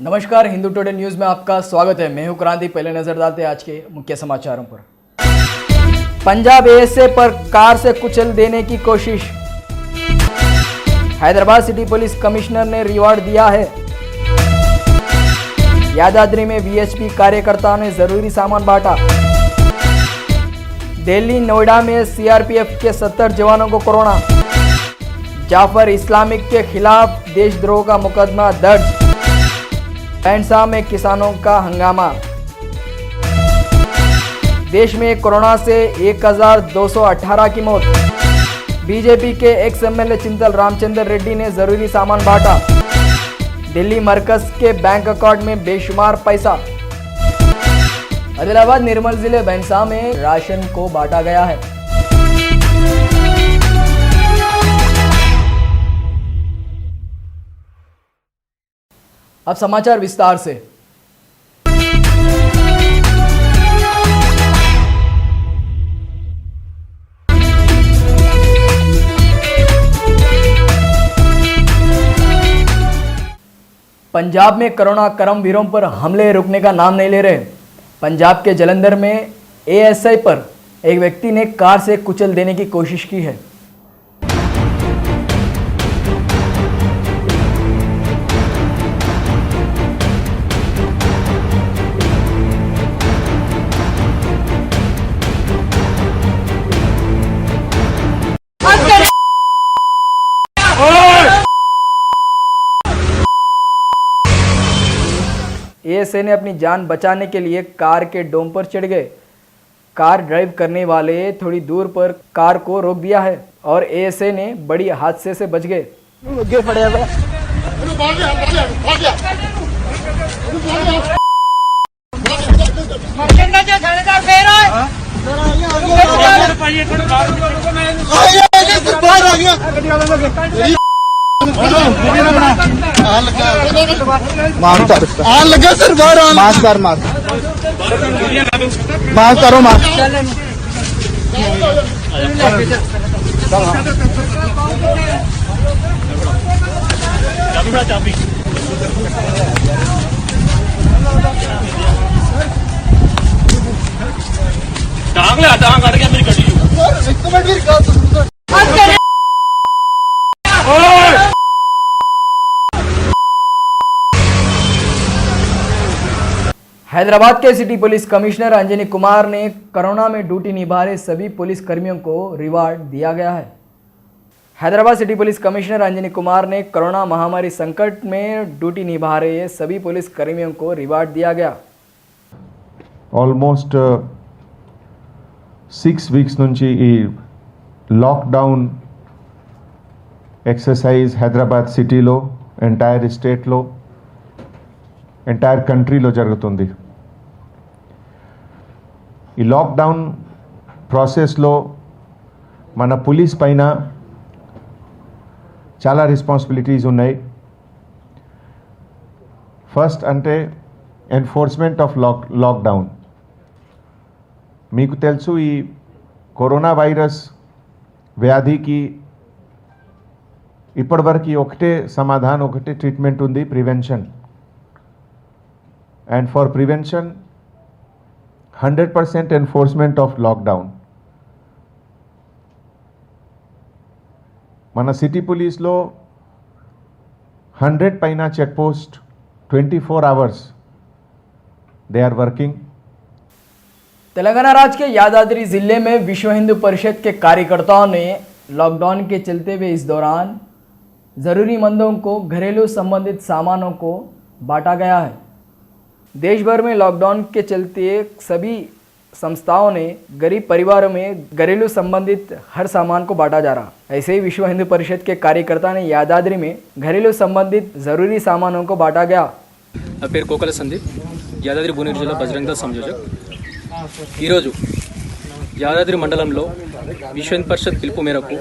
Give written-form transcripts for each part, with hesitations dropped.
नमस्कार, Hindu today news में आपका स्वागत है। मैं हूं क्रांति। पहले नजर डालते हैं आज के मुख्य समाचारों पर। पंजाब एएसए पर कार से कुचल देने की कोशिश। हैदराबाद सिटी पुलिस कमिश्नर ने रिवॉर्ड दिया है। यादाद्री में वीएचपी कार्यकर्ताओं ने जरूरी सामान बांटा। दिल्ली नोएडा में सीआरपीएफ के 70 जवानों को कोरोना। जाफर इस्लामिक के खिलाफ देशद्रोह का मुकदमा दर्ज। बैंसा में किसानों का हंगामा। देश में कोरोना से 1218 की मौत। बीजेपी के एक्स एमएलए चिंतल रामचंद्र रेड्डी ने जरूरी सामान बांटा। दिल्ली मरकज के बैंक अकाउंट में बेशुमार पैसा। आदिलाबाद निर्मल जिले बैंसा में राशन को बांटा गया है। अब समाचार विस्तार से। पंजाब में कोरोना कर्मवीरों पर हमले रुकने का नाम नहीं ले रहे। पंजाब के जलंधर में एएसआई पर एक व्यक्ति ने कार से कुचल देने की कोशिश की है। एएसए ने अपनी जान बचाने के लिए कार के डोम पर चढ़ गए। कार ड्राइव करने वाले थोड़ी दूर पर कार को रोक दिया है और एएसए ने बड़ी हादसे से बच गए। लगा सर बाहर मास्क कर मास्क करो मास्क टांग ले टांग काट के मेरी गड्डी हैदराबाद के city police commissioner Anjani Kumar ने कोरोना में ड्यूटी निभा रहे सभी पुलिस कर्मियों को रिवार्ड दिया गया है। Hyderabad city police commissioner Anjani Kumar ने कोरोना महामारी संकट में ड्यूटी निभा रहे सभी पुलिस कर्मियों को रिवार्ड दिया गया। ఆల్మోస్ట్ 6 వీక్స్ నుంచి ఈ లాక్డౌన్ ఎక్సర్సైజ్ హైదరాబాద్ సిటీలో ఎంటైర్ స్టేట్లో ఎంటైర్ కంట్రీలో జరుగుతుంది। ఈ లాక్డౌన్ ప్రాసెస్లో మన పోలీస్ పైన చాలా రెస్పాన్సిబిలిటీస్ ఉన్నాయి। ఫస్ట్ అంటే ఎన్ఫోర్స్మెంట్ ఆఫ్ లాక్డౌన్। మీకు తెలుసు ఈ కరోనా వైరస్ వ్యాధికి ఇప్పటివరకు ఒకటే సమాధానం, ఒకటే ట్రీట్మెంట్ ఉంది, prevention. and for prevention 100% enforcement of lockdown। మన సిటీ పోలీస్లో 100 పైన check post 24 hours they are working। Telangana राज्य के यादाद्री जिले में विश्व हिंदू परिषद के कार्यकर्ताओं ने लॉकडाउन के चलते हुए इस दौरान ज़रूरीमंदों को घरेलू संबंधित सामानों को बांटा गया है। देश भर में लॉकडाउन के चलते सभी संस्थाओं ने गरीब परिवारों में घरेलू संबंधित हर सामान को बांटा जा रहा। ऐसे ही विश्व हिंदू परिषद के कार्यकर्ता ने यादाद्री में घरेलू संबंधित जरूरी सामानों को बांटा गया। పేరు కోకల సందీప్, యాదాద్రి భువనగిరి జిల్లా బజరంగ దళ సంయోజక్। ఈరోజు యాదాద్రి మండలంలో విశ్వ హిందూ పరిషత్ పిలుపు మేరకు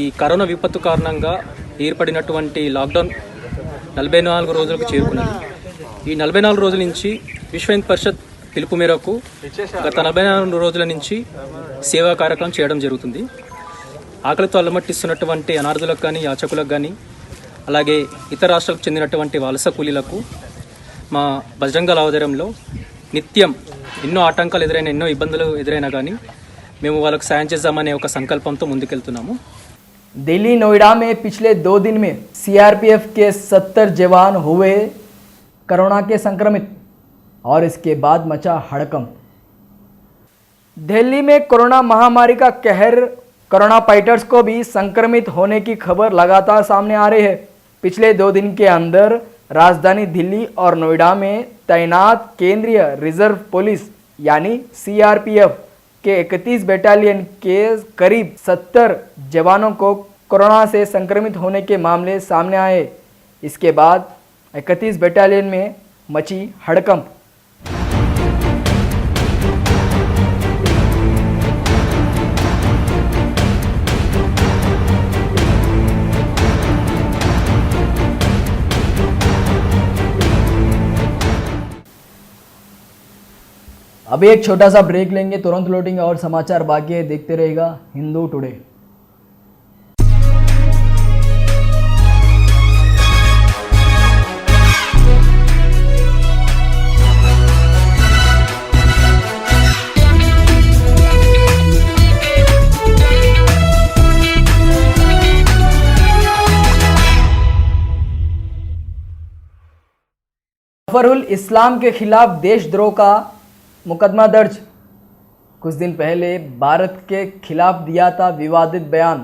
ఈ కరోనా విపత్తు కారణంగా ఏర్పడినటువంటి లాక్డౌన్ 44 రోజులకు చేరుకున్నది। ఈ 44 రోజుల నుంచి విశ్వ హిందూ పరిషత్ పిలుపు మేరకు గత 44 రోజుల నుంచి సేవా కార్యక్రమం చేయడం జరుగుతుంది। ఆకలితో అల్లమట్టిస్తున్నటువంటి అనాథులకు కానీ, యాచకులకు కానీ అలాగే ఇతర రాష్ట్రాలకు చెందినటువంటి వలస కూలీలకు మా బజరంగ దళ ఆధ్వర్యంలో నిత్యం ఎన్నో ఆటంకాలు ఎదురైనా ఎన్నో ఇబ్బందులు ఎదురైనా కానీ మేము వాళ్ళకు సాయం చేద్దామనే ఒక సంకల్పంతో ముందుకెళ్తున్నాము. दिल्ली नोएडा में पिछले 2 दिन में सीआरपीएफ के 70 जवान हुए कोरोना के संक्रमित और इसके बाद मचा हड़कंप। दिल्ली में कोरोना महामारी का कहर, कोरोना फाइटर्स को भी संक्रमित होने की खबर लगातार सामने आ रही है। पिछले 2 दिन के अंदर राजधानी दिल्ली और नोएडा में तैनात केंद्रीय रिजर्व पुलिस यानी सीआरपीएफ के 31 बटालियन के करीब 70 जवानों को कोरोना से संक्रमित होने के मामले सामने आए। इसके बाद 31 बटालियन में मची हड़कंप। अभी एक छोटा सा ब्रेक लेंगे, तुरंत लौटेंगे और समाचार बाकी है, देखते रहेगा हिंदू टुडे। जफरुल इस्लाम के खिलाफ देशद्रोह का मुकदमा दर्ज। कुछ दिन पहले भारत के खिलाफ दिया था विवादित बयान।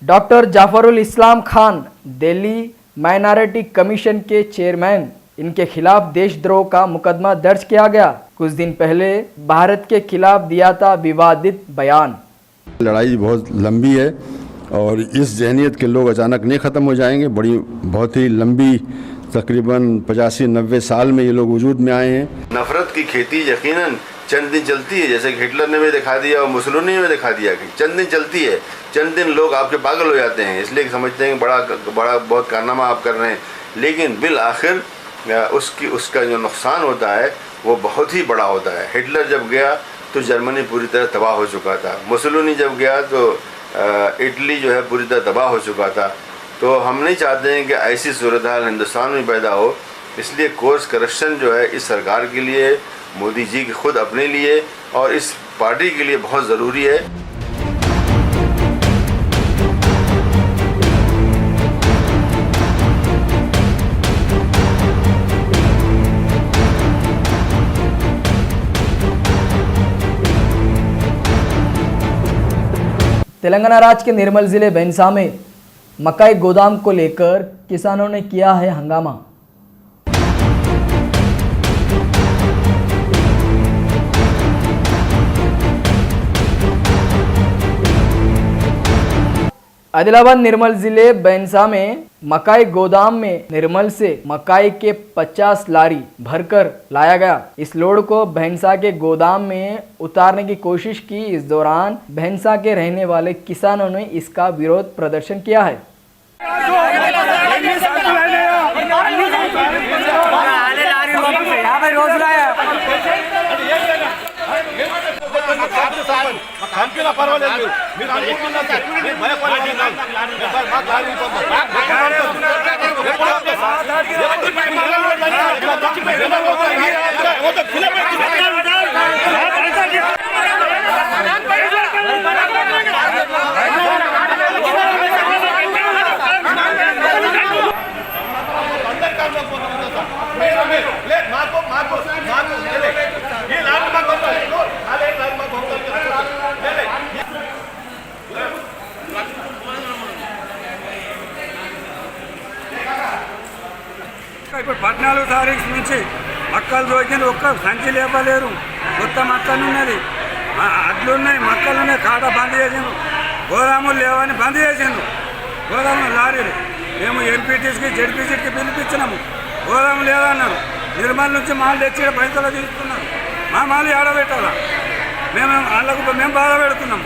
डॉक्टर जाफरुल इस्लाम खान दिल्ली माइनॉरिटी कमीशन के चेयरमैन, इनके खिलाफ देशद्रोह का मुकदमा दर्ज किया गया। कुछ दिन पहले भारत के खिलाफ दिया था विवादित बयान। लड़ाई बहुत लंबी है और इस जहनीत के लोग अचानक नहीं ख़त्म हो जाएंगे। बहुत ही लंबी, तकरीबन 85-90 साल में ये लोग वजूद में आए हैं। नफरत की खेती यकीनन चंद दिन चलती है, जैसे कि हिटलर ने भी दिखा दिया और मुसोलिनी ने भी दिखा दिया कि चंद दिन चलती है। चंद दिन लोग आपके पागल हो जाते हैं, इसलिए समझते हैं कि बड़ा बहुत कारनामा आप कर रहे हैं, लेकिन बिल आखिर उसका जो नुकसान होता है वो बहुत ही बड़ा होता है। हिटलर जब गया तो जर्मनी पूरी तरह तबाह हो चुका था। मुसोलिनी जब गया तो इटली जो है पूरी तरह तबाह हो चुका था। तो हम नहीं चाहते हैं कि ऐसी सूरत हाल हिंदुस्तान में पैदा हो, इसलिए कोर्स करेक्शन जो है इस सरकार के लिए, मोदी जी के खुद अपने लिए और इस पार्टी के लिए बहुत ज़रूरी है। तेलंगाना राज्य के निर्मल जिले बैंसा में मकाई गोदाम को लेकर किसानों ने किया है हंगामा। आदिलाबाद निर्मल जिले बैंसा में मकाई गोदाम में निर्मल से मकाई के 50 लारी भरकर लाया गया। इस लोड को बैंसा के गोदाम में उतारने की कोशिश की। इस दौरान बैंसा के रहने वाले किसानों ने इसका विरोध प्रदर्शन किया है। ఇప్పుడు 14 తారీఖు నుంచి మక్కలు దొరికింది, ఒక్క సంచి లేపలేరు, మొత్తం అక్కలు ఉన్నది, అడ్లు ఉన్నాయి, మక్కలు ఉన్నాయి, కాట బంద్ చేసిండు, గోదాములు లేవని బంద్ చేసిండు, గోదాములు లారీలు. మేము ఎంపీటీసీకి జెడ్పీసీకి పిలిపించినాము, గోదాము లేదన్నారు. నిర్మల్ నుంచి మాలు తెచ్చి పైసలు తీసుకున్నారు, మా మాలు ఏడబెట్టాలా, వాళ్ళకు మేము బాధ పెడుతున్నాం.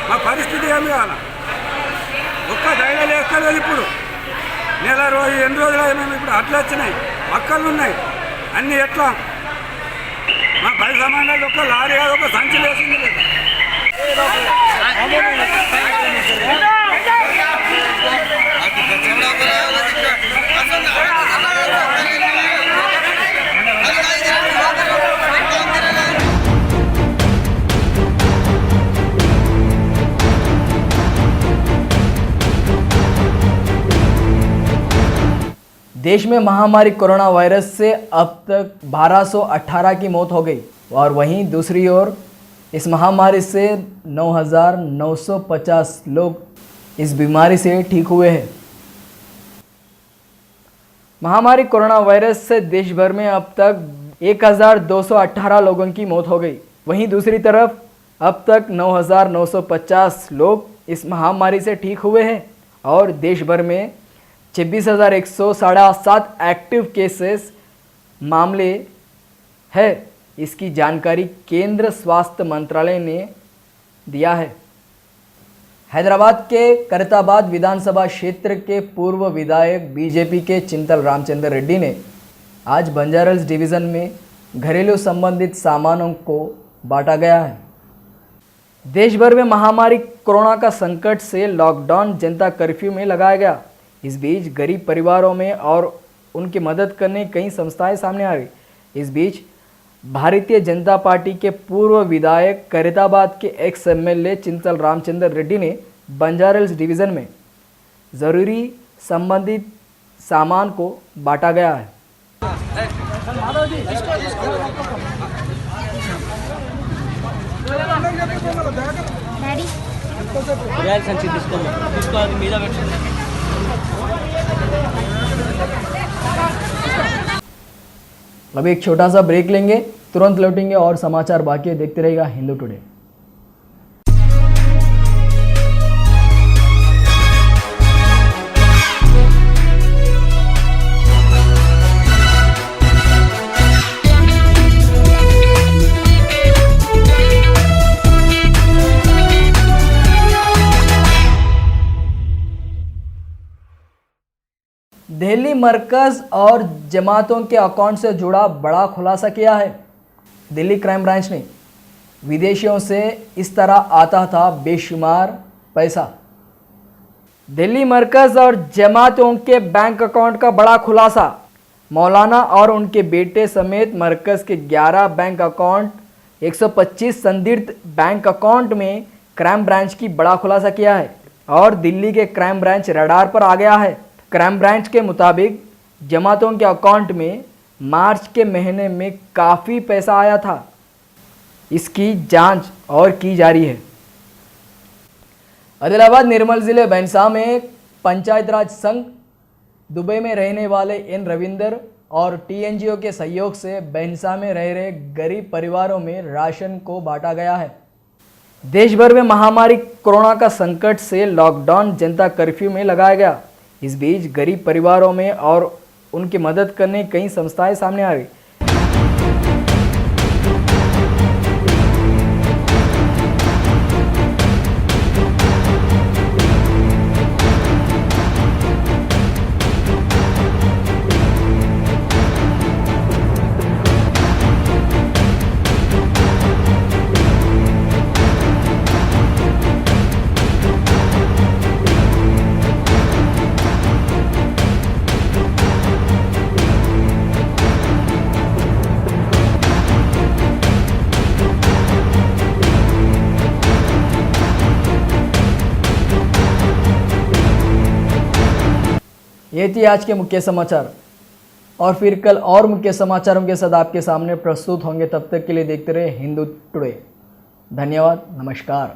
మా పరిస్థితి ఏమి కావాలా? ఒక్క ధైర్యం వేస్తలేదు. ఇప్పుడు నెల రోజు 8 రోజులు మేము ఇప్పుడు అట్లా వచ్చినాయి, మక్కలు ఉన్నాయి, అన్నీ ఎట్లా? మా పై సమానాలు ఒక లారీ కాదు, ఒక సంచి వేసింది లేదా? देश में महामारी कोरोना वायरस से अब तक 1218 की मौत हो गई और वहीं दूसरी ओर इस महामारी से 9,950 लोग इस बीमारी से ठीक हुए हैं। महामारी कोरोना वायरस से देश भर में अब तक 1,218 लोगों की मौत हो गई। वहीं दूसरी तरफ अब तक 9,950 लोग इस महामारी से ठीक हुए हैं और देश भर में 26,107 एक्टिव केसेस मामले है। इसकी जानकारी केंद्र स्वास्थ्य मंत्रालय ने दिया है। हैदराबाद के करताबाद विधानसभा क्षेत्र के पूर्व विधायक बीजेपी के चिंतल रामचंद्र रेड्डी ने आज बंजारल्स डिवीज़न में घरेलू संबंधित सामानों को बांटा गया है। देश भर में महामारी कोरोना का संकट से लॉकडाउन जनता कर्फ्यू में लगाया गया। इस बीच गरीब परिवारों में और उनकी मदद करने कई संस्थाएं सामने आ गई। इस बीच भारतीय जनता पार्टी के पूर्व विधायक करताबाद के एक्स एमएलए चिंतल रामचंद्र रेड्डी ने बंजारल्स डिवीज़न में ज़रूरी संबंधित सामान को बांटा गया है। अभी एक छोटा सा ब्रेक लेंगे, तुरंत लौटेंगे और समाचार बाकी है। देखते रहेगा हिंदू टुडे। दिल्ली मरकज और जमातों के अकाउंट से जुड़ा बड़ा खुलासा किया है। दिल्ली क्राइम ब्रांच ने विदेशियों से इस तरह आता था बेशुमार पैसा। दिल्ली मरकज और जमातों के बैंक अकाउंट का बड़ा खुलासा। मौलाना और उनके बेटे समेत मरकज के 11 बैंक अकाउंट 125 संदिग्ध बैंक अकाउंट में क्राइम ब्रांच की बड़ा खुलासा किया है और दिल्ली के क्राइम ब्रांच रडार पर आ गया है। क्राइम ब्रांच के मुताबिक जमातों के अकाउंट में मार्च के महीने में काफ़ी पैसा आया था। इसकी जांच और की जा रही है। आदिलाबाद निर्मल जिले बैंसा में पंचायत राज संघ दुबई में रहने वाले एन रविंदर और टीएनजीओ के सहयोग से बैंसा में रह रहे गरीब परिवारों में राशन को बांटा गया है। देश भर में महामारी कोरोना का संकट से लॉकडाउन जनता कर्फ्यू में लगाया गया। इस बीच गरीब परिवारों में और उनकी मदद करने कई संस्थाएं सामने आ गई। ये थी आज के मुख्य समाचार और फिर कल और मुख्य समाचारों के साथ आपके सामने प्रस्तुत होंगे। तब तक के लिए देखते रहे हिंदू टुडे। धन्यवाद, नमस्कार।